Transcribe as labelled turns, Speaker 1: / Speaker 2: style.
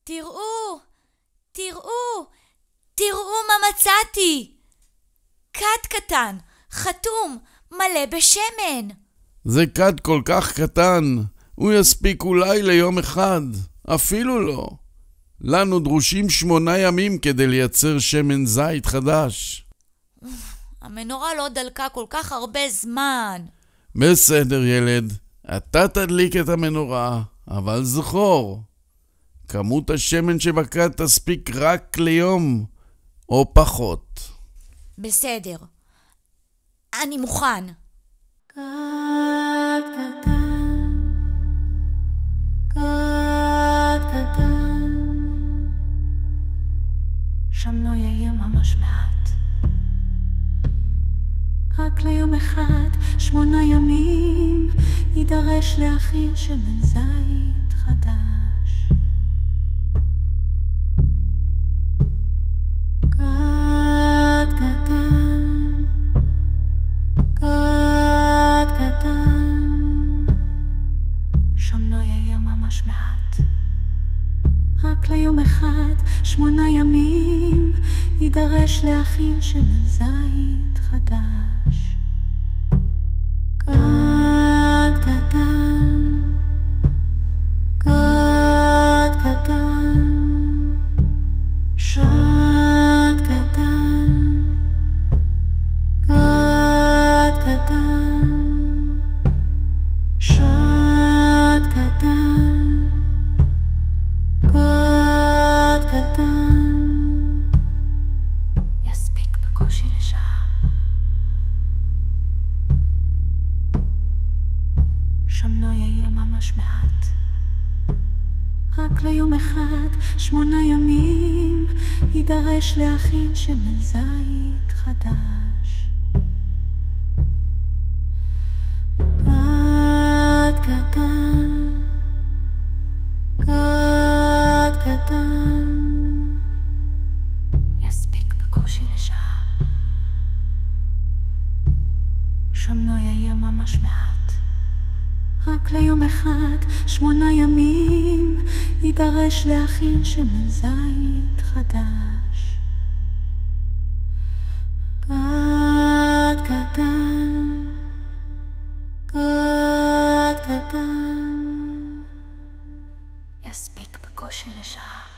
Speaker 1: תראו, תראו, תראו מה מצאתי. כד קטן, חתום, מלא בשמן.
Speaker 2: זה כד כל כך קטן, הוא יספיק אולי ליום אחד, אפילו לא. לנו דרושים 8 ימים כדי לייצר שמן זית חדש.
Speaker 1: המנורה לא דלקה כל כך הרבה זמן.
Speaker 2: בסדר ילד, אתה תדליק את המנורה, אבל זכור, כמות השמן שבכד תספיק רק ליום, או פחות.
Speaker 1: בסדר, אני מוכן.
Speaker 3: כד קטן, כד קטן, שם לא יהיה ממש מעט. רק ליום אחד, 8 ימים, יידרש להכין שמן זית חדש. כד קטן, כד קטן, שם לא יהיה ממש מעט. רק ליום אחד, 8 ימים, יידרש להכין שמן זית חדש. כד קטן, כד קטן, שד קטן, כד קטן, שד קטן, כד קטן, יספיק בקושי לשעה. שם לא יהיה ממש מעט. רק ליום אחד, 8 ימים, יידרש להכין שמן זית חדש. כד קטן, כד קטן, יספיק בקושי לשעה. שם לא יהיה ממש מעט. רק ליום אחד, 8 ימים, יידרש להכין שמן זית חדש. כד קטן, כד קטן, יספיק בקושי לשעה.